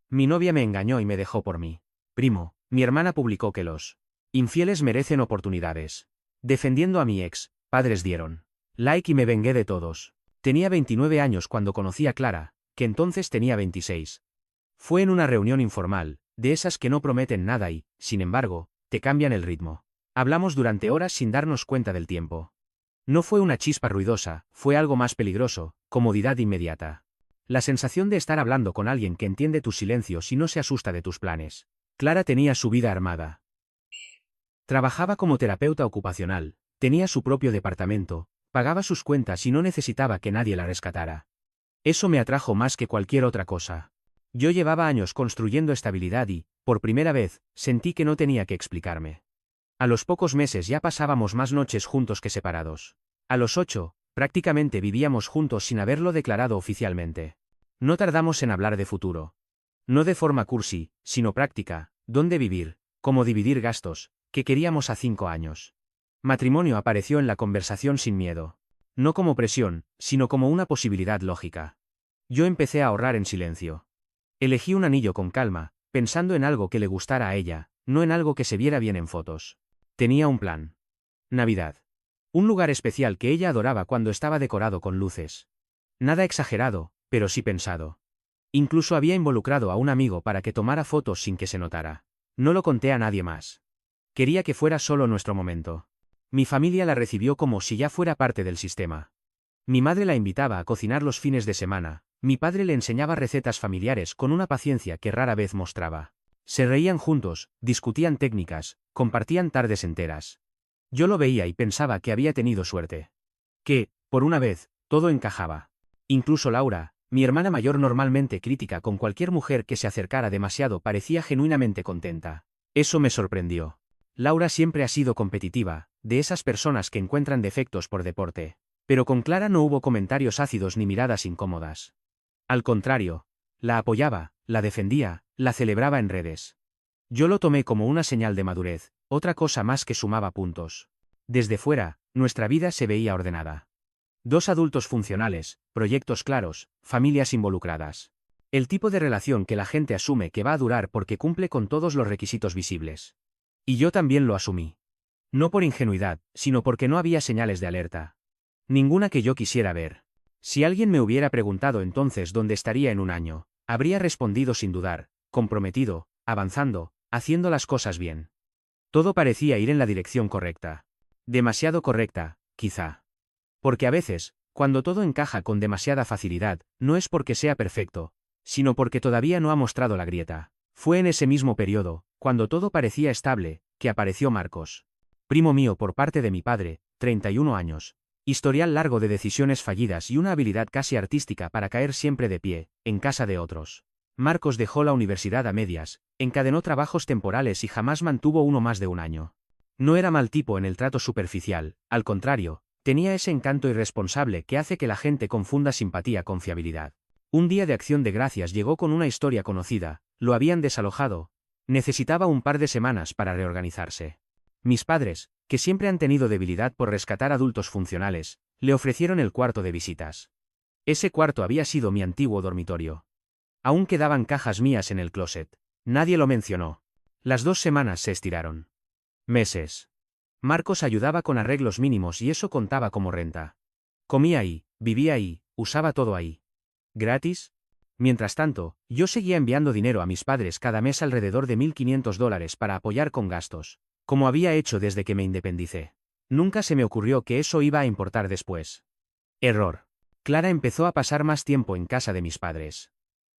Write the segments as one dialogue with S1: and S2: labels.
S1: Mi novia me engañó y me dejó por mí. Primo, mi hermana publicó que los infieles merecen oportunidades. Defendiendo a mi ex, padres dieron like y me vengué de todos. Tenía 29 años cuando conocí a Clara, que entonces tenía 26. Fue en una reunión informal, de esas que no prometen nada y, sin embargo, te cambian el ritmo. Hablamos durante horas sin darnos cuenta del tiempo. No fue una chispa ruidosa, fue algo más peligroso, comodidad inmediata. La sensación de estar hablando con alguien que entiende tus silencios y no se asusta de tus planes. Clara tenía su vida armada. Trabajaba como terapeuta ocupacional, tenía su propio departamento, pagaba sus cuentas y no necesitaba que nadie la rescatara. Eso me atrajo más que cualquier otra cosa. Yo llevaba años construyendo estabilidad y, por primera vez, sentí que no tenía que explicarme. A los pocos meses ya pasábamos más noches juntos que separados. A los 8, prácticamente vivíamos juntos sin haberlo declarado oficialmente. No tardamos en hablar de futuro. No de forma cursi, sino práctica, dónde vivir, cómo dividir gastos, qué queríamos a 5 años. Matrimonio apareció en la conversación sin miedo. No como presión, sino como una posibilidad lógica. Yo empecé a ahorrar en silencio. Elegí un anillo con calma, pensando en algo que le gustara a ella, no en algo que se viera bien en fotos. Tenía un plan. Navidad. Un lugar especial que ella adoraba cuando estaba decorado con luces. Nada exagerado, pero sí pensado. Incluso había involucrado a un amigo para que tomara fotos sin que se notara. No lo conté a nadie más. Quería que fuera solo nuestro momento. Mi familia la recibió como si ya fuera parte del sistema. Mi madre la invitaba a cocinar los fines de semana, mi padre le enseñaba recetas familiares con una paciencia que rara vez mostraba. Se reían juntos, discutían técnicas, compartían tardes enteras. Yo lo veía y pensaba que había tenido suerte. Que, por una vez, todo encajaba. Incluso Laura, mi hermana mayor normalmente crítica con cualquier mujer que se acercara demasiado, parecía genuinamente contenta. Eso me sorprendió. Laura siempre ha sido competitiva, de esas personas que encuentran defectos por deporte. Pero con Clara no hubo comentarios ácidos ni miradas incómodas. Al contrario, la apoyaba, la defendía, la celebraba en redes. Yo lo tomé como una señal de madurez, otra cosa más que sumaba puntos. Desde fuera, nuestra vida se veía ordenada. 2 adultos funcionales, proyectos claros, familias involucradas. El tipo de relación que la gente asume que va a durar porque cumple con todos los requisitos visibles. Y yo también lo asumí. No por ingenuidad, sino porque no había señales de alerta. Ninguna que yo quisiera ver. Si alguien me hubiera preguntado entonces dónde estaría en un año, habría respondido sin dudar, comprometido, avanzando, haciendo las cosas bien. Todo parecía ir en la dirección correcta. Demasiado correcta, quizá. Porque a veces, cuando todo encaja con demasiada facilidad, no es porque sea perfecto, sino porque todavía no ha mostrado la grieta. Fue en ese mismo periodo, cuando todo parecía estable, que apareció Marcos. Primo mío por parte de mi padre, 31 años. Historial largo de decisiones fallidas y una habilidad casi artística para caer siempre de pie, en casa de otros. Marcos dejó la universidad a medias, encadenó trabajos temporales y jamás mantuvo uno más de un año. No era mal tipo en el trato superficial, al contrario, tenía ese encanto irresponsable que hace que la gente confunda simpatía con fiabilidad. Un día de Acción de Gracias llegó con una historia conocida, lo habían desalojado, necesitaba un par de semanas para reorganizarse. Mis padres, que siempre han tenido debilidad por rescatar adultos funcionales, le ofrecieron el cuarto de visitas. Ese cuarto había sido mi antiguo dormitorio. Aún quedaban cajas mías en el closet. Nadie lo mencionó. Las 2 semanas se estiraron. Meses. Marcos ayudaba con arreglos mínimos y eso contaba como renta. Comía ahí, vivía ahí, usaba todo ahí. ¿Gratis? Mientras tanto, yo seguía enviando dinero a mis padres cada mes, alrededor de $1.500 para apoyar con gastos, como había hecho desde que me independicé. Nunca se me ocurrió que eso iba a importar después. Error. Clara empezó a pasar más tiempo en casa de mis padres.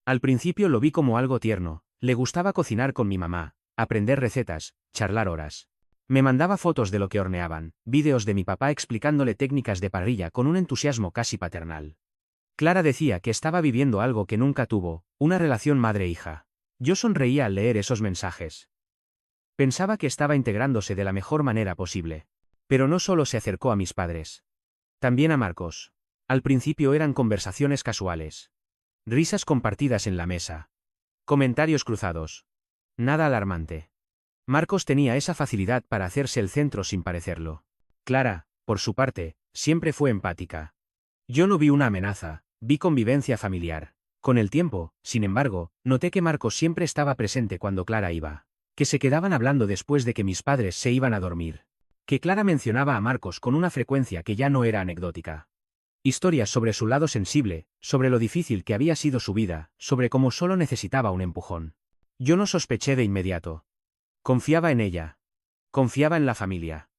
S1: Al principio lo vi como algo tierno, le gustaba cocinar con mi mamá, aprender recetas, charlar horas. Me mandaba fotos de lo que horneaban, vídeos de mi papá explicándole técnicas de parrilla con un entusiasmo casi paternal. Clara decía que estaba viviendo algo que nunca tuvo, una relación madre-hija. Yo sonreía al leer esos mensajes. Pensaba que estaba integrándose de la mejor manera posible. Pero no solo se acercó a mis padres. También a Marcos. Al principio eran conversaciones casuales. Risas compartidas en la mesa. Comentarios cruzados. Nada alarmante. Marcos tenía esa facilidad para hacerse el centro sin parecerlo. Clara, por su parte, siempre fue empática. Yo no vi una amenaza, vi convivencia familiar. Con el tiempo, sin embargo, noté que Marcos siempre estaba presente cuando Clara iba. Que se quedaban hablando después de que mis padres se iban a dormir. Que Clara mencionaba a Marcos con una frecuencia que ya no era anecdótica. Historias sobre su lado sensible, sobre lo difícil que había sido su vida, sobre cómo solo necesitaba un empujón. Yo no sospeché de inmediato. Confiaba en ella. Confiaba en la familia.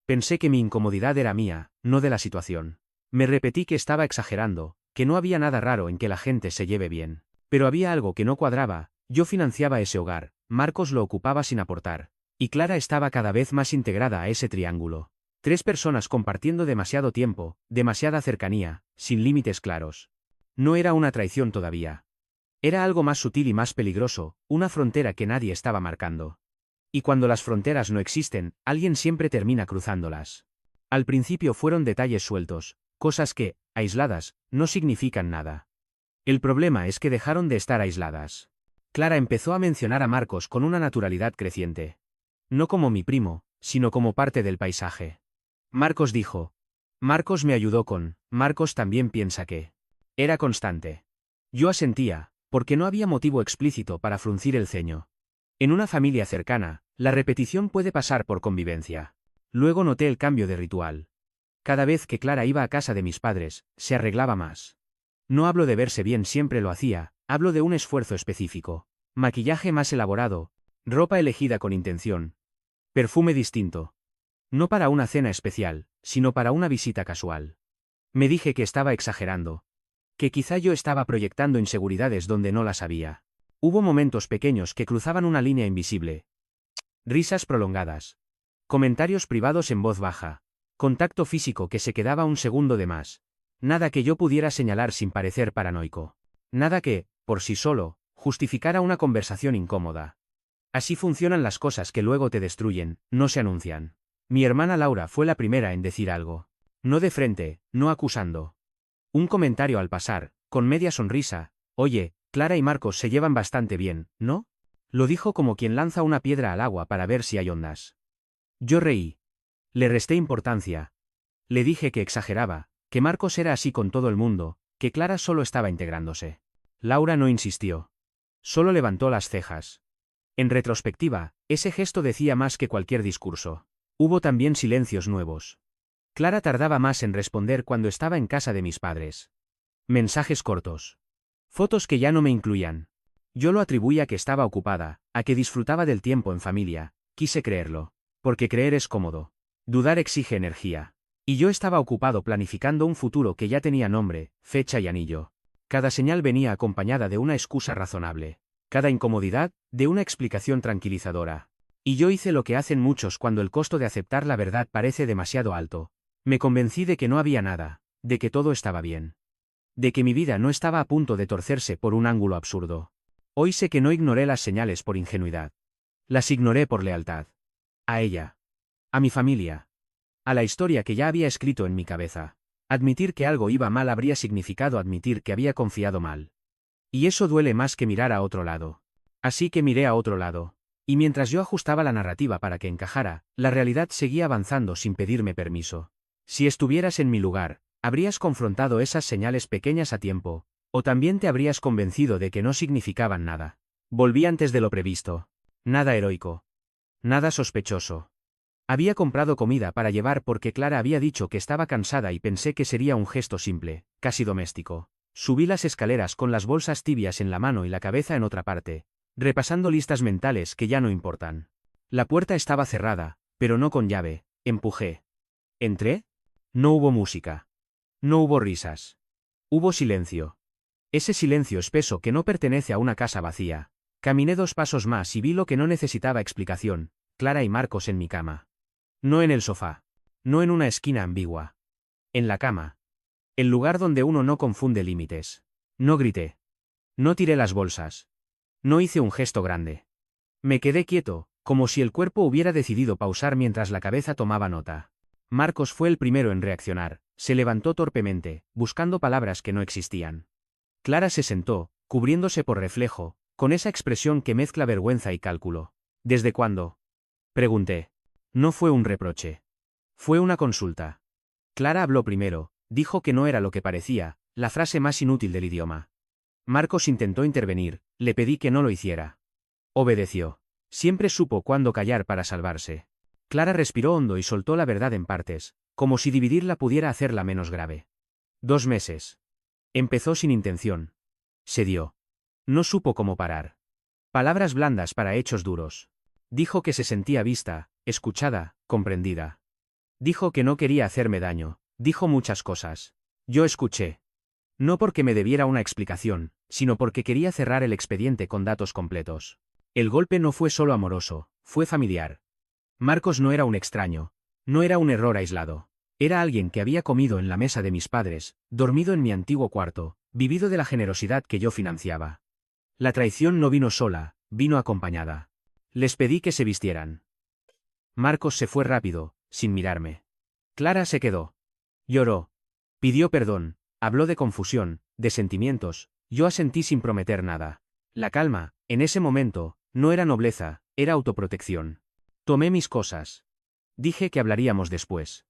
S1: Pensé que mi incomodidad era mía, no de la situación. Me repetí que estaba exagerando, que no había nada raro en que la gente se lleve bien. Pero había algo que no cuadraba. Yo financiaba ese hogar, Marcos lo ocupaba sin aportar. Y Clara estaba cada vez más integrada a ese triángulo. 3 personas compartiendo demasiado tiempo, demasiada cercanía, sin límites claros. No era una traición todavía. Era algo más sutil y más peligroso, una frontera que nadie estaba marcando. Y cuando las fronteras no existen, alguien siempre termina cruzándolas. Al principio fueron detalles sueltos, cosas que, aisladas, no significan nada. El problema es que dejaron de estar aisladas. Clara empezó a mencionar a Marcos con una naturalidad creciente. No como mi primo, sino como parte del paisaje. Marcos dijo. Marcos me ayudó con, Marcos también piensa que. Era constante. Yo asentía, porque no había motivo explícito para fruncir el ceño. En una familia cercana, la repetición puede pasar por convivencia. Luego noté el cambio de ritual. Cada vez que Clara iba a casa de mis padres, se arreglaba más. No hablo de verse bien, siempre lo hacía, hablo de un esfuerzo específico. Maquillaje más elaborado, ropa elegida con intención. Perfume distinto. No para una cena especial, sino para una visita casual. Me dije que estaba exagerando. Que quizá yo estaba proyectando inseguridades donde no las había. Hubo momentos pequeños que cruzaban una línea invisible. Risas prolongadas. Comentarios privados en voz baja. Contacto físico que se quedaba un segundo de más. Nada que yo pudiera señalar sin parecer paranoico. Nada que, por sí solo, justificara una conversación incómoda. Así funcionan las cosas que luego te destruyen, no se anuncian. Mi hermana Laura fue la primera en decir algo. No de frente, no acusando. Un comentario al pasar, con media sonrisa. Oye, Clara y Marcos se llevan bastante bien, ¿no? Lo dijo como quien lanza una piedra al agua para ver si hay ondas. Yo reí. Le resté importancia. Le dije que exageraba, que Marcos era así con todo el mundo, que Clara solo estaba integrándose. Laura no insistió. Solo levantó las cejas. En retrospectiva, ese gesto decía más que cualquier discurso. Hubo también silencios nuevos. Clara tardaba más en responder cuando estaba en casa de mis padres. Mensajes cortos. Fotos que ya no me incluían. Yo lo atribuía a que estaba ocupada, a que disfrutaba del tiempo en familia. Quise creerlo. Porque creer es cómodo. Dudar exige energía. Y yo estaba ocupado planificando un futuro que ya tenía nombre, fecha y anillo. Cada señal venía acompañada de una excusa razonable. Cada incomodidad, de una explicación tranquilizadora. Y yo hice lo que hacen muchos cuando el costo de aceptar la verdad parece demasiado alto. Me convencí de que no había nada, de que todo estaba bien. De que mi vida no estaba a punto de torcerse por un ángulo absurdo. Hoy sé que no ignoré las señales por ingenuidad. Las ignoré por lealtad. A ella. A mi familia. A la historia que ya había escrito en mi cabeza. Admitir que algo iba mal habría significado admitir que había confiado mal. Y eso duele más que mirar a otro lado. Así que miré a otro lado. Y mientras yo ajustaba la narrativa para que encajara, la realidad seguía avanzando sin pedirme permiso. Si estuvieras en mi lugar, habrías confrontado esas señales pequeñas a tiempo, o también te habrías convencido de que no significaban nada. Volví antes de lo previsto. Nada heroico. Nada sospechoso. Había comprado comida para llevar porque Clara había dicho que estaba cansada y pensé que sería un gesto simple, casi doméstico. Subí las escaleras con las bolsas tibias en la mano y la cabeza en otra parte, repasando listas mentales que ya no importan. La puerta estaba cerrada, pero no con llave. Empujé. ¿Entré? No hubo música. No hubo risas. Hubo silencio. Ese silencio espeso que no pertenece a una casa vacía. Caminé 2 pasos más y vi lo que no necesitaba explicación, Clara y Marcos en mi cama. No en el sofá. No en una esquina ambigua. En la cama. El lugar donde uno no confunde límites. No grité. No tiré las bolsas. No hice un gesto grande. Me quedé quieto, como si el cuerpo hubiera decidido pausar mientras la cabeza tomaba nota. Marcos fue el primero en reaccionar, se levantó torpemente, buscando palabras que no existían. Clara se sentó, cubriéndose por reflejo, con esa expresión que mezcla vergüenza y cálculo. ¿Desde cuándo? Pregunté. No fue un reproche. Fue una consulta. Clara habló primero, dijo que no era lo que parecía, la frase más inútil del idioma. Marcos intentó intervenir, le pedí que no lo hiciera. Obedeció. Siempre supo cuándo callar para salvarse. Clara respiró hondo y soltó la verdad en partes, como si dividirla pudiera hacerla menos grave. 2 meses. Empezó sin intención. Se dio. No supo cómo parar. Palabras blandas para hechos duros. Dijo que se sentía vista, escuchada, comprendida. Dijo que no quería hacerme daño. Dijo muchas cosas. Yo escuché. No porque me debiera una explicación, sino porque quería cerrar el expediente con datos completos. El golpe no fue solo amoroso, fue familiar. Marcos no era un extraño. No era un error aislado. Era alguien que había comido en la mesa de mis padres, dormido en mi antiguo cuarto, vivido de la generosidad que yo financiaba. La traición no vino sola, vino acompañada. Les pedí que se vistieran. Marcos se fue rápido, sin mirarme. Clara se quedó. Lloró. Pidió perdón, habló de confusión, de sentimientos, yo asentí sin prometer nada. La calma, en ese momento, no era nobleza, era autoprotección. Tomé mis cosas. Dije que hablaríamos después.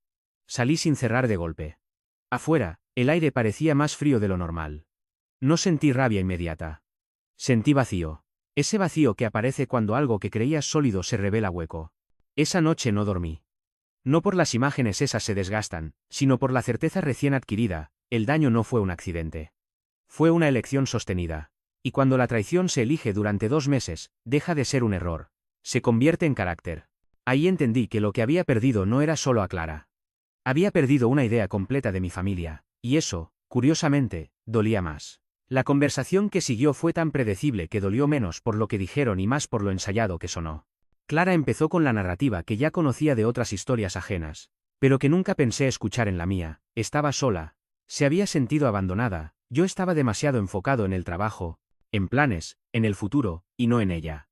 S1: Salí sin cerrar de golpe. Afuera, el aire parecía más frío de lo normal. No sentí rabia inmediata. Sentí vacío. Ese vacío que aparece cuando algo que creías sólido se revela hueco. Esa noche no dormí. No por las imágenes esas se desgastan, sino por la certeza recién adquirida, el daño no fue un accidente. Fue una elección sostenida. Y cuando la traición se elige durante 2 meses, deja de ser un error. Se convierte en carácter. Ahí entendí que lo que había perdido no era solo a Clara. Había perdido una idea completa de mi familia, y eso, curiosamente, dolía más. La conversación que siguió fue tan predecible que dolió menos por lo que dijeron y más por lo ensayado que sonó. Clara empezó con la narrativa que ya conocía de otras historias ajenas, pero que nunca pensé escuchar en la mía. Estaba sola. Se había sentido abandonada, yo estaba demasiado enfocado en el trabajo, en planes, en el futuro, y no en ella.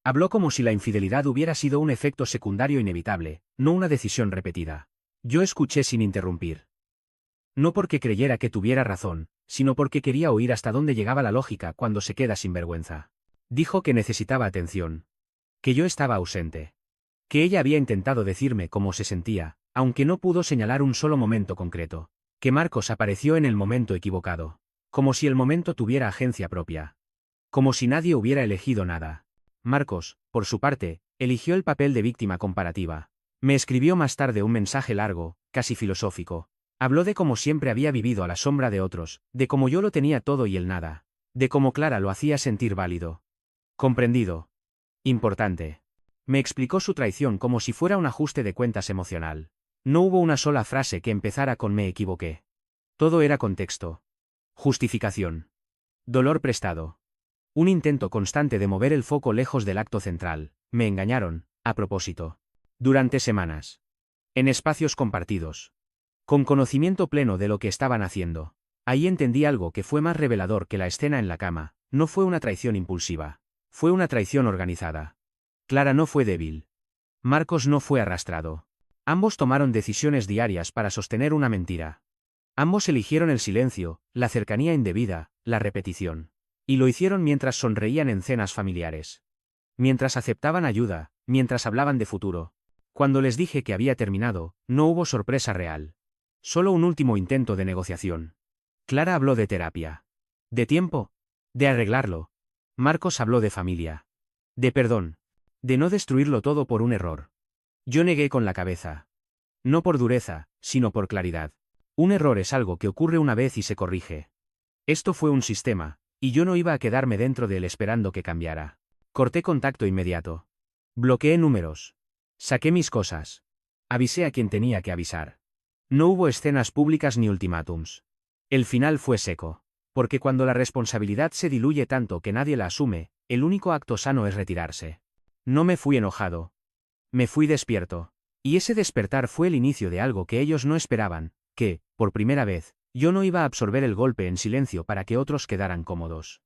S1: Habló como si la infidelidad hubiera sido un efecto secundario inevitable, no una decisión repetida. Yo escuché sin interrumpir. No porque creyera que tuviera razón, sino porque quería oír hasta dónde llegaba la lógica cuando se queda sin vergüenza. Dijo que necesitaba atención. Que yo estaba ausente. Que ella había intentado decirme cómo se sentía, aunque no pudo señalar un solo momento concreto. Que Marcos apareció en el momento equivocado. Como si el momento tuviera agencia propia. Como si nadie hubiera elegido nada. Marcos, por su parte, eligió el papel de víctima comparativa. Me escribió más tarde un mensaje largo, casi filosófico. Habló de cómo siempre había vivido a la sombra de otros, de cómo yo lo tenía todo y él nada. De cómo Clara lo hacía sentir válido. Comprendido. Importante. Me explicó su traición como si fuera un ajuste de cuentas emocional. No hubo una sola frase que empezara con me equivoqué. Todo era contexto. Justificación. Dolor prestado. Un intento constante de mover el foco lejos del acto central. Me engañaron, a propósito. Durante semanas. En espacios compartidos. Con conocimiento pleno de lo que estaban haciendo. Ahí entendí algo que fue más revelador que la escena en la cama. No fue una traición impulsiva. Fue una traición organizada. Clara no fue débil. Marcos no fue arrastrado. Ambos tomaron decisiones diarias para sostener una mentira. Ambos eligieron el silencio, la cercanía indebida, la repetición. Y lo hicieron mientras sonreían en cenas familiares. Mientras aceptaban ayuda, mientras hablaban de futuro. Cuando les dije que había terminado, no hubo sorpresa real. Solo un último intento de negociación. Clara habló de terapia. De tiempo. De arreglarlo. Marcos habló de familia. De perdón. De no destruirlo todo por un error. Yo negué con la cabeza. No por dureza, sino por claridad. Un error es algo que ocurre una vez y se corrige. Esto fue un sistema, y yo no iba a quedarme dentro de él esperando que cambiara. Corté contacto inmediato. Bloqueé números. Saqué mis cosas. Avisé a quien tenía que avisar. No hubo escenas públicas ni ultimátums. El final fue seco. Porque cuando la responsabilidad se diluye tanto que nadie la asume, el único acto sano es retirarse. No me fui enojado. Me fui despierto. Y ese despertar fue el inicio de algo que ellos no esperaban, que, por primera vez, yo no iba a absorber el golpe en silencio para que otros quedaran cómodos.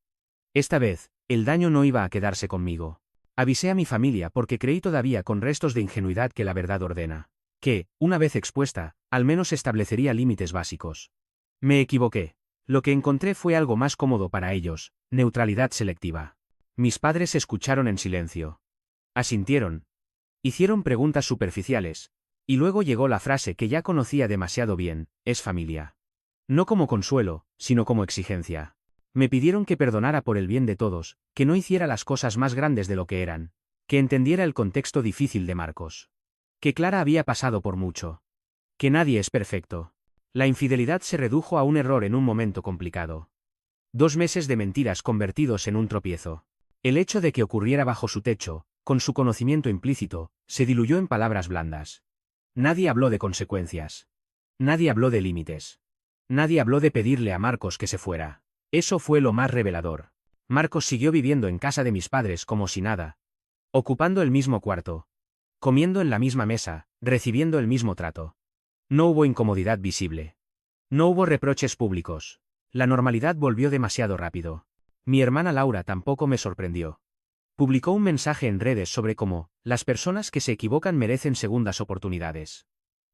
S1: Esta vez, el daño no iba a quedarse conmigo. Avisé a mi familia porque creí todavía con restos de ingenuidad que la verdad ordena. Que, una vez expuesta, al menos establecería límites básicos. Me equivoqué. Lo que encontré fue algo más cómodo para ellos, neutralidad selectiva. Mis padres escucharon en silencio. Asintieron. Hicieron preguntas superficiales. Y luego llegó la frase que ya conocía demasiado bien, es familia. No como consuelo, sino como exigencia. Me pidieron que perdonara por el bien de todos, que no hiciera las cosas más grandes de lo que eran, que entendiera el contexto difícil de Marcos. Que Clara había pasado por mucho. Que nadie es perfecto. La infidelidad se redujo a un error en un momento complicado. 2 meses de mentiras convertidos en un tropiezo. El hecho de que ocurriera bajo su techo, con su conocimiento implícito, se diluyó en palabras blandas. Nadie habló de consecuencias. Nadie habló de límites. Nadie habló de pedirle a Marcos que se fuera. Eso fue lo más revelador. Marcos siguió viviendo en casa de mis padres como si nada. Ocupando el mismo cuarto. Comiendo en la misma mesa, recibiendo el mismo trato. No hubo incomodidad visible. No hubo reproches públicos. La normalidad volvió demasiado rápido. Mi hermana Laura tampoco me sorprendió. Publicó un mensaje en redes sobre cómo, las personas que se equivocan merecen segundas oportunidades.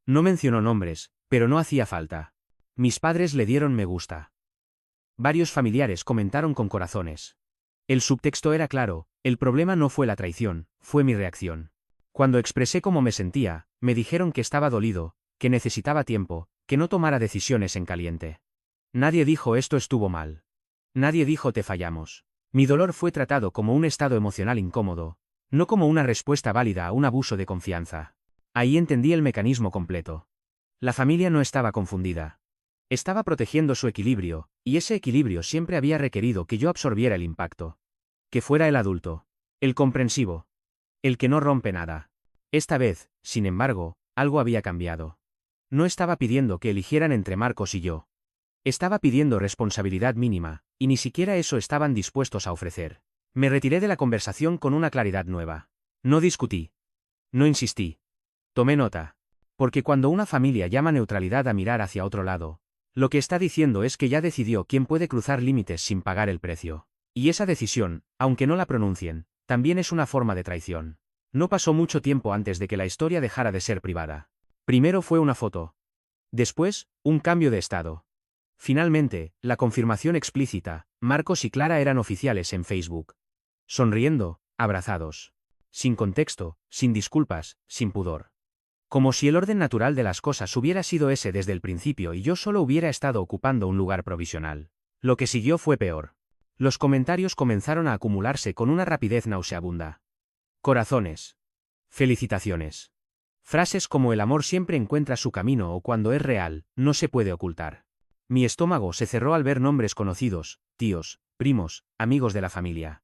S1: No mencionó nombres, pero no hacía falta. Mis padres le dieron me gusta. Varios familiares comentaron con corazones. El subtexto era claro, el problema no fue la traición, fue mi reacción. Cuando expresé cómo me sentía, me dijeron que estaba dolido, que necesitaba tiempo, que no tomara decisiones en caliente. Nadie dijo esto estuvo mal. Nadie dijo te fallamos. Mi dolor fue tratado como un estado emocional incómodo, no como una respuesta válida a un abuso de confianza. Ahí entendí el mecanismo completo. La familia no estaba confundida. Estaba protegiendo su equilibrio, y ese equilibrio siempre había requerido que yo absorbiera el impacto. Que fuera el adulto. El comprensivo. El que no rompe nada. Esta vez, sin embargo, algo había cambiado. No estaba pidiendo que eligieran entre Marcos y yo. Estaba pidiendo responsabilidad mínima, y ni siquiera eso estaban dispuestos a ofrecer. Me retiré de la conversación con una claridad nueva. No discutí. No insistí. Tomé nota. Porque cuando una familia llama neutralidad a mirar hacia otro lado, lo que está diciendo es que ya decidió quién puede cruzar límites sin pagar el precio. Y esa decisión, aunque no la pronuncien, también es una forma de traición. No pasó mucho tiempo antes de que la historia dejara de ser privada. Primero fue una foto. Después, un cambio de estado. Finalmente, la confirmación explícita, Marcos y Clara eran oficiales en Facebook. Sonriendo, abrazados. Sin contexto, sin disculpas, sin pudor. Como si el orden natural de las cosas hubiera sido ese desde el principio y yo solo hubiera estado ocupando un lugar provisional. Lo que siguió fue peor. Los comentarios comenzaron a acumularse con una rapidez nauseabunda. Corazones. Felicitaciones. Frases como el amor siempre encuentra su camino o cuando es real, no se puede ocultar. Mi estómago se cerró al ver nombres conocidos, tíos, primos, amigos de la familia.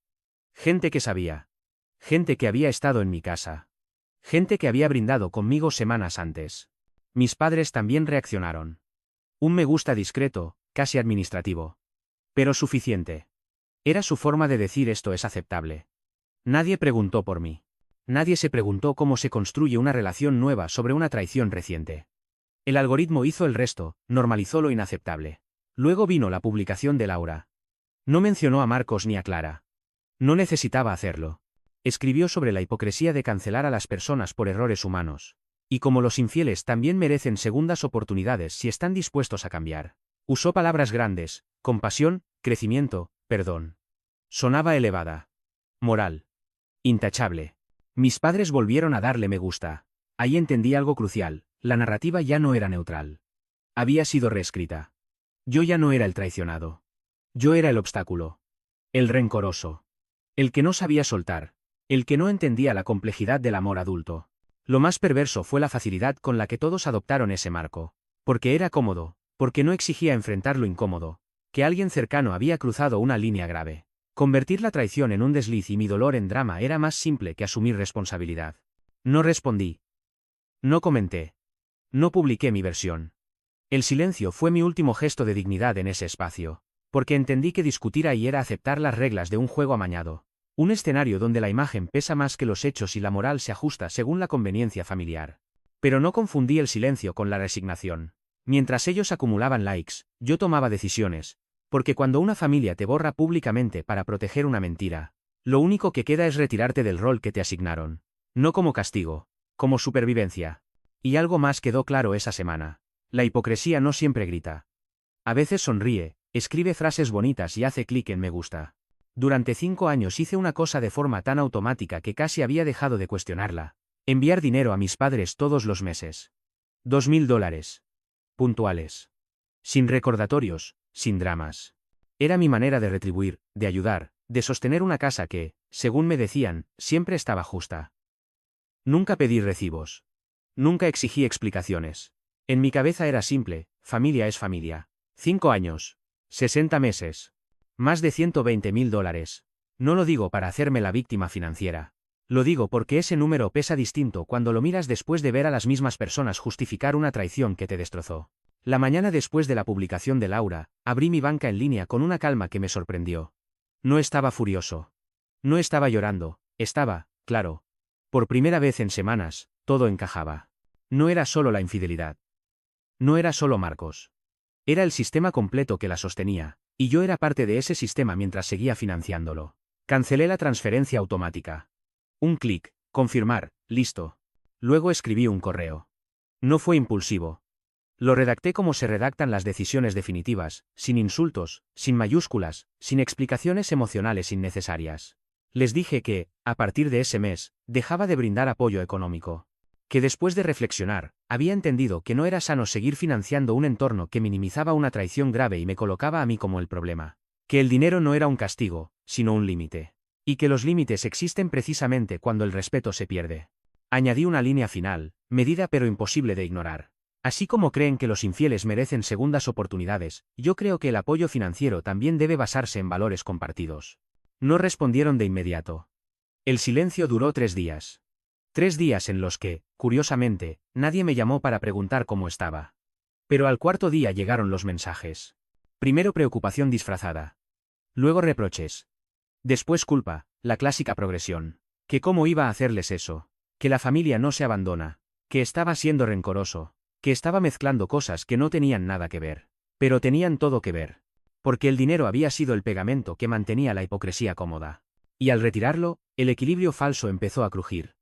S1: Gente que sabía. Gente que había estado en mi casa. Gente que había brindado conmigo semanas antes. Mis padres también reaccionaron. Un me gusta discreto, casi administrativo. Pero suficiente. Era su forma de decir esto es aceptable. Nadie preguntó por mí. Nadie se preguntó cómo se construye una relación nueva sobre una traición reciente. El algoritmo hizo el resto, normalizó lo inaceptable. Luego vino la publicación de Laura. No mencionó a Marcos ni a Clara. No necesitaba hacerlo. Escribió sobre la hipocresía de cancelar a las personas por errores humanos. Y como los infieles también merecen segundas oportunidades si están dispuestos a cambiar. Usó palabras grandes, compasión, crecimiento, perdón. Sonaba elevada. Moral. Intachable. Mis padres volvieron a darle me gusta. Ahí entendí algo crucial, la narrativa ya no era neutral. Había sido reescrita. Yo ya no era el traicionado. Yo era el obstáculo. El rencoroso. El que no sabía soltar. El que no entendía la complejidad del amor adulto. Lo más perverso fue la facilidad con la que todos adoptaron ese marco. Porque era cómodo, porque no exigía enfrentar lo incómodo, que alguien cercano había cruzado una línea grave. Convertir la traición en un desliz y mi dolor en drama era más simple que asumir responsabilidad. No respondí. No comenté. No publiqué mi versión. El silencio fue mi último gesto de dignidad en ese espacio, porque entendí que discutir ahí era aceptar las reglas de un juego amañado. Un escenario donde la imagen pesa más que los hechos y la moral se ajusta según la conveniencia familiar. Pero no confundí el silencio con la resignación. Mientras ellos acumulaban likes, yo tomaba decisiones, porque cuando una familia te borra públicamente para proteger una mentira, lo único que queda es retirarte del rol que te asignaron. No como castigo, como supervivencia. Y algo más quedó claro esa semana. La hipocresía no siempre grita. A veces sonríe, escribe frases bonitas y hace clic en me gusta. Durante 5 años hice una cosa de forma tan automática que casi había dejado de cuestionarla. Enviar dinero a mis padres todos los meses. $2000. Puntuales. Sin recordatorios, sin dramas. Era mi manera de retribuir, de ayudar, de sostener una casa que, según me decían, siempre estaba justa. Nunca pedí recibos. Nunca exigí explicaciones. En mi cabeza era simple: familia es familia. 5 años. 60 meses. Más de $120.000. No lo digo para hacerme la víctima financiera. Lo digo porque ese número pesa distinto cuando lo miras después de ver a las mismas personas justificar una traición que te destrozó. La mañana después de la publicación de Laura, abrí mi banca en línea con una calma que me sorprendió. No estaba furioso. No estaba llorando, estaba, claro. Por primera vez en semanas, todo encajaba. No era solo la infidelidad. No era solo Marcos. Era el sistema completo que la sostenía, y yo era parte de ese sistema mientras seguía financiándolo. Cancelé la transferencia automática. Un clic, confirmar, listo. Luego escribí un correo. No fue impulsivo. Lo redacté como se redactan las decisiones definitivas, sin insultos, sin mayúsculas, sin explicaciones emocionales innecesarias. Les dije que, a partir de ese mes, dejaba de brindar apoyo económico. Que después de reflexionar, había entendido que no era sano seguir financiando un entorno que minimizaba una traición grave y me colocaba a mí como el problema. Que el dinero no era un castigo, sino un límite. Y que los límites existen precisamente cuando el respeto se pierde. Añadí una línea final, medida pero imposible de ignorar. Así como creen que los infieles merecen segundas oportunidades, yo creo que el apoyo financiero también debe basarse en valores compartidos. No respondieron de inmediato. El silencio duró 3 días. 3 días en los que, curiosamente, nadie me llamó para preguntar cómo estaba. Pero al cuarto día llegaron los mensajes. Primero preocupación disfrazada. Luego reproches. Después culpa, la clásica progresión. Que cómo iba a hacerles eso. Que la familia no se abandona. Que estaba siendo rencoroso. Que estaba mezclando cosas que no tenían nada que ver. Pero tenían todo que ver. Porque el dinero había sido el pegamento que mantenía la hipocresía cómoda. Y al retirarlo, el equilibrio falso empezó a crujir.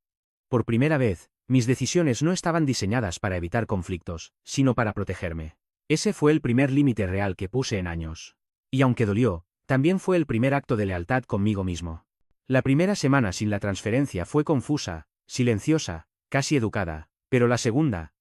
S1: Por primera vez, mis decisiones no estaban diseñadas para evitar conflictos, sino para protegerme. Ese fue el primer límite real que puse en años. Y aunque dolió, también fue el primer acto de lealtad conmigo mismo. La primera semana sin la transferencia fue confusa, silenciosa, casi educada, pero la segunda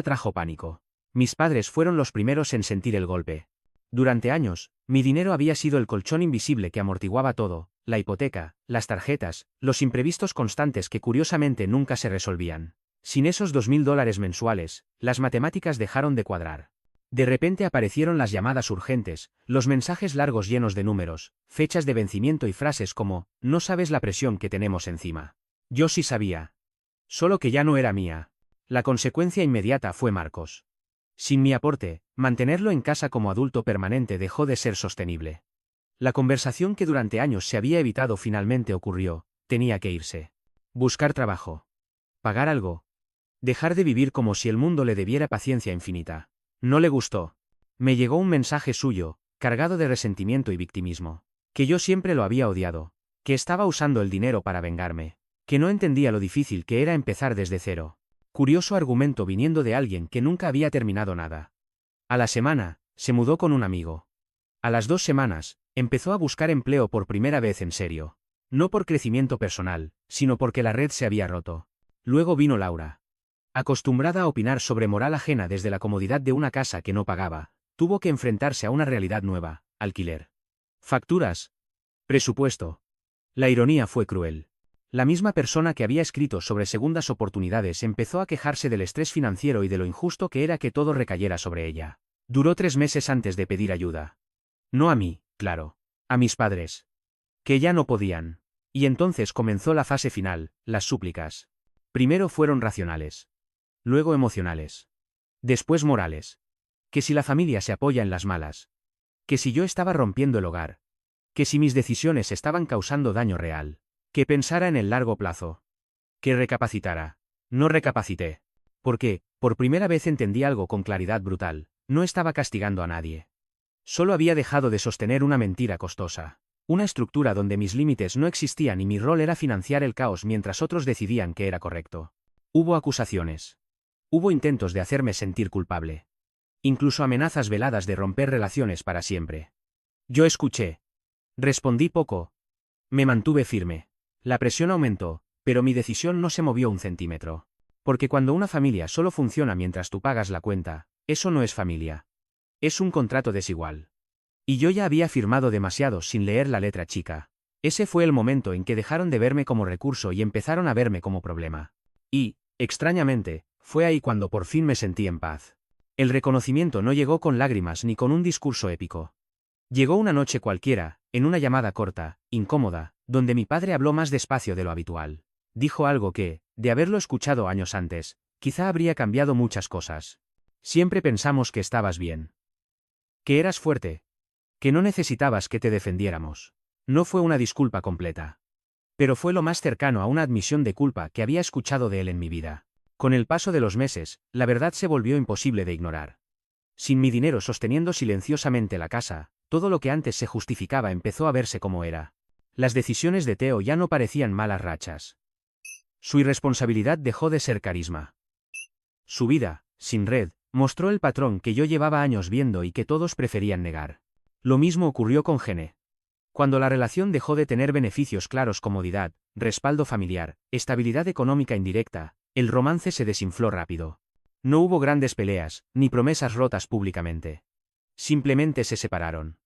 S1: trajo pánico. Mis padres fueron los primeros en sentir el golpe. Durante años, mi dinero había sido el colchón invisible que amortiguaba todo: la hipoteca, las tarjetas, los imprevistos constantes que curiosamente nunca se resolvían. Sin esos $2.000 mensuales, las matemáticas dejaron de cuadrar. De repente aparecieron las llamadas urgentes, los mensajes largos llenos de números, fechas de vencimiento y frases como: no sabes la presión que tenemos encima. Yo sí sabía. Solo que ya no era mía. La consecuencia inmediata fue Marcos. Sin mi aporte, mantenerlo en casa como adulto permanente dejó de ser sostenible. La conversación que durante años se había evitado finalmente ocurrió: tenía que irse. Buscar trabajo. Pagar algo. Dejar de vivir como si el mundo le debiera paciencia infinita. No le gustó. Me llegó un mensaje suyo, cargado de resentimiento y victimismo. Que yo siempre lo había odiado. Que estaba usando el dinero para vengarme. Que no entendía lo difícil que era empezar desde cero. Curioso argumento viniendo de alguien que nunca había terminado nada. A la semana, se mudó con un amigo. A las 2 semanas, empezó a buscar empleo por primera vez en serio. No por crecimiento personal, sino porque la red se había roto. Luego vino Laura. Acostumbrada a opinar sobre moral ajena desde la comodidad de una casa que no pagaba, tuvo que enfrentarse a una realidad nueva: alquiler. Facturas. Presupuesto. La ironía fue cruel. La misma persona que había escrito sobre segundas oportunidades empezó a quejarse del estrés financiero y de lo injusto que era que todo recayera sobre ella. Duró 3 meses antes de pedir ayuda. No a mí, claro. A mis padres. Que ya no podían. Y entonces comenzó la fase final, las súplicas. Primero fueron racionales. Luego emocionales. Después morales. Que si la familia se apoya en las malas. Que si yo estaba rompiendo el hogar. Que si mis decisiones estaban causando daño real. Que pensara en el largo plazo. Que recapacitara. No recapacité. Porque, por primera vez entendí algo con claridad brutal: no estaba castigando a nadie. Solo había dejado de sostener una mentira costosa. Una estructura donde mis límites no existían y mi rol era financiar el caos mientras otros decidían que era correcto. Hubo acusaciones. Hubo intentos de hacerme sentir culpable. Incluso amenazas veladas de romper relaciones para siempre. Yo escuché. Respondí poco. Me mantuve firme. La presión aumentó, pero mi decisión no se movió un centímetro. Porque cuando una familia solo funciona mientras tú pagas la cuenta, eso no es familia. Es un contrato desigual. Y yo ya había firmado demasiado sin leer la letra chica. Ese fue el momento en que dejaron de verme como recurso y empezaron a verme como problema. Y, extrañamente, fue ahí cuando por fin me sentí en paz. El reconocimiento no llegó con lágrimas ni con un discurso épico. Llegó una noche cualquiera, en una llamada corta, incómoda, donde mi padre habló más despacio de lo habitual. Dijo algo que, de haberlo escuchado años antes, quizá habría cambiado muchas cosas. Siempre pensamos que estabas bien. Que eras fuerte. Que no necesitabas que te defendiéramos. No fue una disculpa completa. Pero fue lo más cercano a una admisión de culpa que había escuchado de él en mi vida. Con el paso de los meses, la verdad se volvió imposible de ignorar. Sin mi dinero sosteniendo silenciosamente la casa, todo lo que antes se justificaba empezó a verse como era. Las decisiones de Theo ya no parecían malas rachas. Su irresponsabilidad dejó de ser carisma. Su vida, sin red, mostró el patrón que yo llevaba años viendo y que todos preferían negar. Lo mismo ocurrió con Gene. Cuando la relación dejó de tener beneficios claros, comodidad, respaldo familiar, estabilidad económica indirecta, el romance se desinfló rápido. No hubo grandes peleas, ni promesas rotas públicamente. Simplemente se separaron.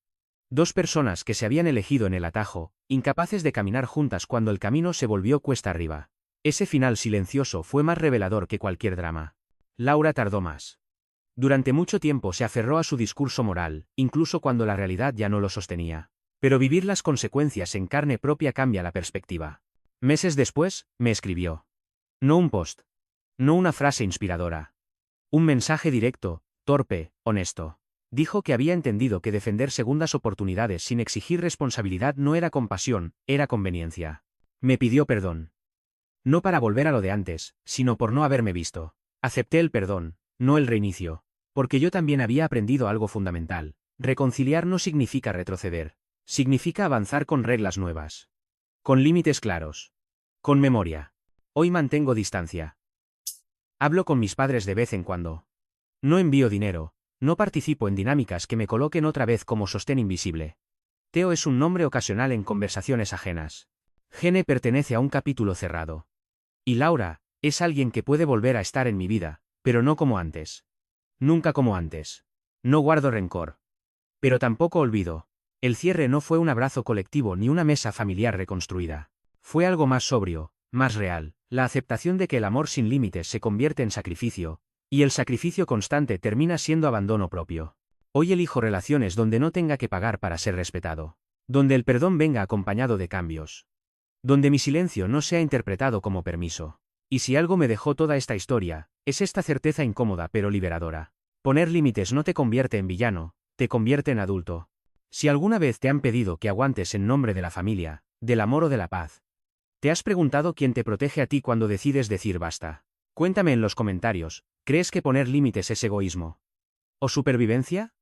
S1: Dos personas que se habían elegido en el atajo, incapaces de caminar juntas cuando el camino se volvió cuesta arriba. Ese final silencioso fue más revelador que cualquier drama. Laura tardó más. Durante mucho tiempo se aferró a su discurso moral, incluso cuando la realidad ya no lo sostenía. Pero vivir las consecuencias en carne propia cambia la perspectiva. Meses después, me escribió. No un post. No una frase inspiradora. Un mensaje directo, torpe, honesto. Dijo que había entendido que defender segundas oportunidades sin exigir responsabilidad no era compasión, era conveniencia. Me pidió perdón. No para volver a lo de antes, sino por no haberme visto. Acepté el perdón, no el reinicio. Porque yo también había aprendido algo fundamental. Reconciliar no significa retroceder. Significa avanzar con reglas nuevas. Con límites claros. Con memoria. Hoy mantengo distancia. Hablo con mis padres de vez en cuando. No envío dinero, no participo en dinámicas que me coloquen otra vez como sostén invisible. Theo es un nombre ocasional en conversaciones ajenas. Gene pertenece a un capítulo cerrado. Y Laura, es alguien que puede volver a estar en mi vida, pero no como antes. Nunca como antes. No guardo rencor. Pero tampoco olvido. El cierre no fue un abrazo colectivo ni una mesa familiar reconstruida. Fue algo más sobrio, más real, la aceptación de que el amor sin límites se convierte en sacrificio, y el sacrificio constante termina siendo abandono propio. Hoy elijo relaciones donde no tenga que pagar para ser respetado. Donde el perdón venga acompañado de cambios. Donde mi silencio no sea interpretado como permiso. Y si algo me dejó toda esta historia, es esta certeza incómoda pero liberadora. Poner límites no te convierte en villano, te convierte en adulto. Si alguna vez te han pedido que aguantes en nombre de la familia, del amor o de la paz, ¿te has preguntado quién te protege a ti cuando decides decir basta? Cuéntame en los comentarios, ¿crees que poner límites es egoísmo? ¿O supervivencia?